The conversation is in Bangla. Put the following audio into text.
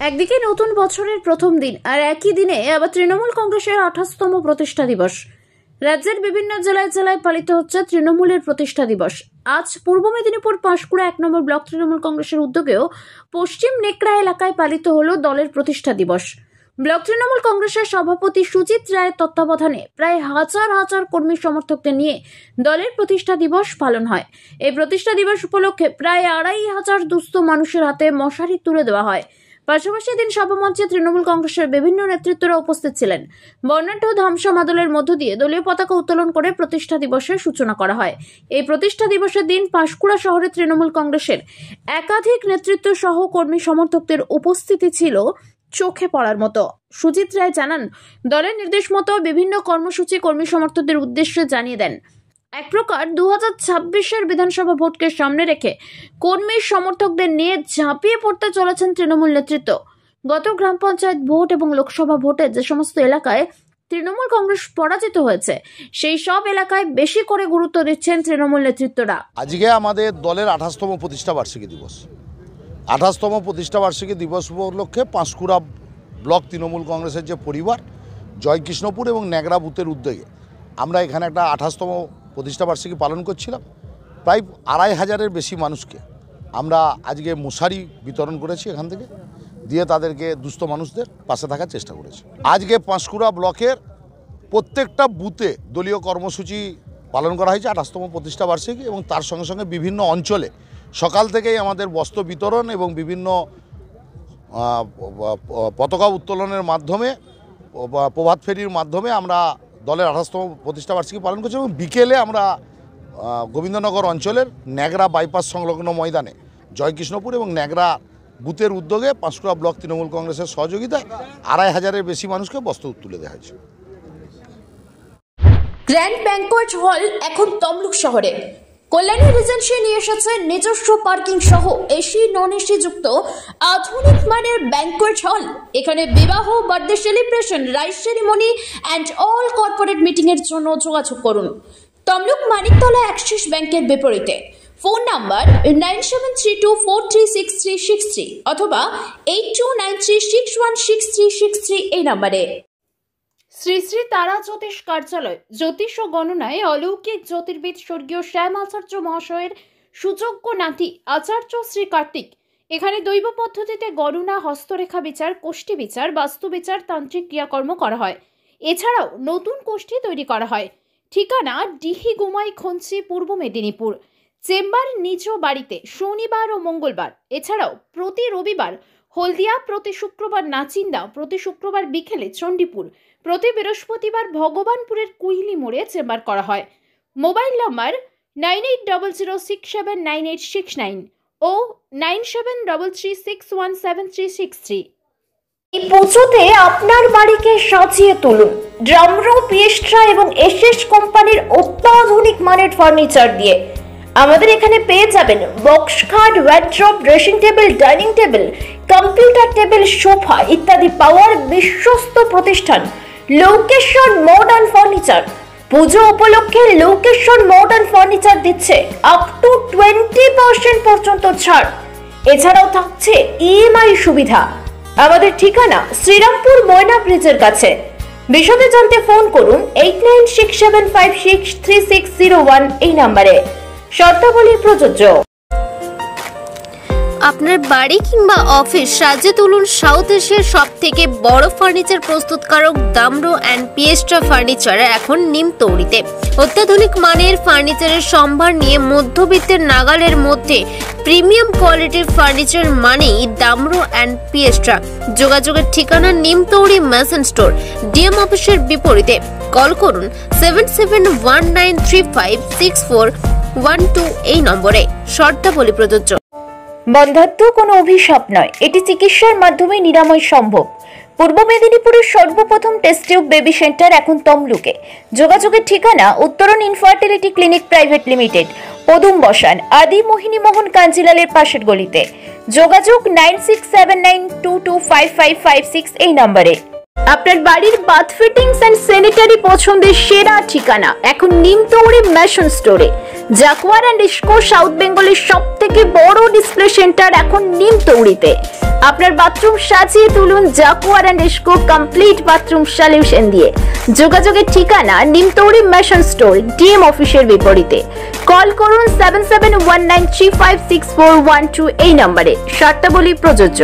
একদিকে নতুন বছরের প্রথম দিন আর একই দিনে আবার তৃণমূল কংগ্রেসের 28তম প্রতিষ্ঠা দিবস। রাজ্যের বিভিন্ন জেলায় জেলায় পালিত হচ্ছে তৃণমূলের প্রতিষ্ঠা দিবস। আজ পূর্ব মেদিনীপুর পাঁশকুড়া 1 নম্বর ব্লক তৃণমূল কংগ্রেসের উদ্যোগেও পশ্চিম নেকড়া এলাকায় পালিত হলো দলের প্রতিষ্ঠা দিবস। ব্লক তৃণমূল কংগ্রেসের সভাপতি সুজিত রায়ের তত্ত্বাবধানে প্রায় হাজার হাজার কর্মী সমর্থকদের নিয়ে দলের প্রতিষ্ঠা দিবস পালন হয়। এই প্রতিষ্ঠা দিবস উপলক্ষে প্রায় 2500 দুস্থ মানুষের হাতে মশারি তুলে দেওয়া হয়। পাশাপাশি দিন সভামঞ্চে তৃণমূল কংগ্রেসের বিভিন্ন নেতৃত্বরা উপস্থিত ছিলেন। বর্ণাঢ্য ধামসা মাদলের মধ্য দিয়ে দলীয় পতাকা উত্তোলন করে প্রতিষ্ঠা দিবসের সূচনা করা হয়। এই প্রতিষ্ঠা দিবসের দিন পাঁশকুড়া শহরে তৃণমূল কংগ্রেসের একাধিক নেতৃত্ব সহ কর্মী সমর্থকদের উপস্থিতি ছিল চোখে পড়ার মতো। সুজিত রায় জানান, দলের নির্দেশ মতো বিভিন্ন কর্মসূচি কর্মী সমর্থকদের উদ্দেশ্যে জানিয়ে দেন। এক প্রকার 2026-এর বিধানসভা ভোটকে সামনে রেখে কর্মী সমর্থকদের নিয়ে ঝাঁপিয়ে পড়তে চলেছেন তৃণমূল নেতৃত্ব। গত গ্রাম পঞ্চায়েত ভোট এবং লোকসভা ভোটে যে সমস্ত এলাকায় তৃণমূল কংগ্রেস পরাজিত হয়েছে সেই সব এলাকায় বেশি করে গুরুত্ব দিচ্ছেন তৃণমূল নেতৃত্বরা। আজকে আমাদের দলের 28তম প্রতিষ্ঠা বার্ষিকী দিবস। 28তম প্রতিষ্ঠা বার্ষিকী দিবস উপলক্ষে পাঁশকুড়া ব্লক তৃণমূল কংগ্রেসের যে পরিবার জয়কৃষ্ণপুর এবং নেগড়া বুথের উদ্যোগে আমরা এখানে একটা 28তম প্রতিষ্ঠা বার্ষিকী পালন করছিলাম। প্রায় 2500-এর বেশি মানুষকে আমরা আজকে মশারি বিতরণ করেছি, এখান থেকে দিয়ে তাদেরকে দুস্থ মানুষদের পাশে থাকার চেষ্টা করেছি। আজকে পাঁশকুড়া ব্লকের প্রত্যেকটা বুথে দলীয় কর্মসূচি পালন করা হয়েছে 28তম প্রতিষ্ঠা বার্ষিকী, এবং তার সঙ্গে সঙ্গে বিভিন্ন অঞ্চলে সকাল থেকেই আমাদের বস্ত্র বিতরণ এবং বিভিন্ন পতাকা উত্তোলনের মাধ্যমে প্রভাত ফেরির মাধ্যমে আমরা দলের 28তম প্রতিষ্ঠা বার্ষিকী পালন করছি। এবং বিকেলে আমরা গোবিন্দনগর অঞ্চলের নেগড়া বাইপাস সংলগ্ন ময়দানে জয়কৃষ্ণপুর এবং নেগড়া বুথের উদ্যোগে পাঁশকুড়া ব্লক তৃণমূল কংগ্রেসের সহযোগিতায় 2500-এর বেশি মানুষকে বস্ত্র তুলে দেওয়া হয়েছে। গ্র্যান্ড ব্যাংকোয়েট হল এখন তমলুক শহরে। কল্যাণী রিজেন্সি নিয়ে এসেছে নিজস্ব পার্কিং সহ এসি নন এসি যুক্ত আধুনিক মানের ব্যাংকোয়েট হল। এখানে বিবাহ, birthday celebration, rice ceremony and all corporate meeting এর জন্য যোগাযোগ করুন তমলুক মানিকতলা অ্যাক্সিস ব্যাংকের বিপরীতে। ফোন নাম্বার 9732436363 অথবা 8293616363 এই নাম্বারে। শ্রী শ্রী তারা জ্যোতিষ কার্যালয় জ্যোতিষ ও গণনায় অলৌকিক জ্যোতির্বিদ স্বর্গীয় শ্যাম আচার্য মহাশয়ের সুযোগ্য নাতি আচার্য শ্রী কার্তিক। এখানে দৈব পদ্ধতিতে গণনা, হস্তরেখা বিচার, কোষ্ঠী বিচার, বাস্তু বিচার, তান্ত্রিক ক্রিয়াকর্ম করা হয়। এছাড়াও নতুন কোষ্ঠী তৈরি করা হয়। ঠিকানা ডিহি গুমাই খঞ্চি, পূর্ব মেদিনীপুর। চেম্বার নিজ বাড়িতে শনিবার ও মঙ্গলবার। এছাড়াও প্রতি রবিবার হলদিয়া, প্রতি শুক্রবার নাচিন্দা, প্রতি শুক্রবার বিকেলে চণ্ডীপুর, প্রতি বৃহস্পতিবার ভগবানপুরের কুইলি মোড়ে চেম্বার করা হয়। মোবাইল নম্বর 9800679869 ও 9733617363। এই পুজোতে আপনার বাড়িকে সাজিয়ে তুলুন ড্রামরো, পিয়েস্ট্রা এবং এসএস কোম্পানির অত্যাধুনিক মানের ফার্নিচার দিয়ে। আমাদের এখানে পেয়ে যাবেন বক্স খাট, wardrobe, dressing table, dining table, computer table, sofa ইত্যাদি পাওয়ার বিশ্বস্ত প্রতিষ্ঠান লোকেশ্বর মডার্ন ফার্নিচার। পুজো উপলক্ষে লোকেশ্বর মডার্ন ফার্নিচার দিচ্ছে আপ টু 20% পর্যন্ত ছাড়। এছাড়াও থাকছে ইএমআই সুবিধা। আমাদের ঠিকানা শ্রীরামপুর ময়না ব্রিজের কাছে। বিশদে জানতে ফোন করুন 8967563601 এই নম্বরে। শর্তাবলী প্রযোজ্য। আপনার বাড়ি কিংবা অফিস সাজিয়ে তুলুন সাউথ এশিয়ার সব থেকে বড় ফার্নিচার প্রস্তুতকারক দামরো অ্যান্ড পিয়েস্ট্রা ফার্নিচার এখন নিমতৌড়িতে। অত্যাধুনিক মানের ফার্নিচারের সম্ভার নিয়ে মধ্যবিত্তের নাগালের মধ্যে প্রিমিয়াম কোয়ালিটির ফার্নিচার মানেই দামরো অ্যান্ড পিয়েস্ট্রা। যোগাযোগের ঠিকানা নিমতৌড়ি মেসন স্টোর, ডিএম অফিসের বিপরীতে। কল করুন 7719356412 এই নম্বরে। শর্তাবলী প্রযোজ্য। বন্ধ্যাত্ব কোনো অভিশাপ নয়, এটি চিকিৎসার মাধ্যমে নিরাময় সম্ভব। পূর্ব মেদিনীপুরের সর্বপ্রথম টেস্ট টিউব বেবি সেন্টার এখন তমলুকে। যোগাযোগের ঠিকানা উত্তরণ ইনফার্টিলিটি ক্লিনিক প্রাইভেট লিমিটেড, পদুম বসান, আদি মোহিনী মোহন কাঞ্জিলালের পাশের গলিতে। যোগাযোগ 9679225556 এই নম্বরে। আপনার বাড়ির বাথ ফিটিংস এন্ড স্যানিটারি পছন্দের সেরা ঠিকানা এখন নিমতৌড়ি মেশন স্টোরে। জাকুয়ার এন্ড ইস্কো সাউথ বেঙ্গলের সবথেকে বড় ডিসপ্লে সেন্টার এখন নিমতৌড়িতে। আপনার বাথরুম সাজিয়ে তুলুন Jaquar and Essco complete bathroom solution দিয়ে। যোগাযোগের ঠিকানা নিমতৌড়ি মেশন স্টোর, ডিএম অফিসের বিপরীতে। কল করুন 7719356412 এই নম্বরে। শর্তাবলী প্রযোজ্য।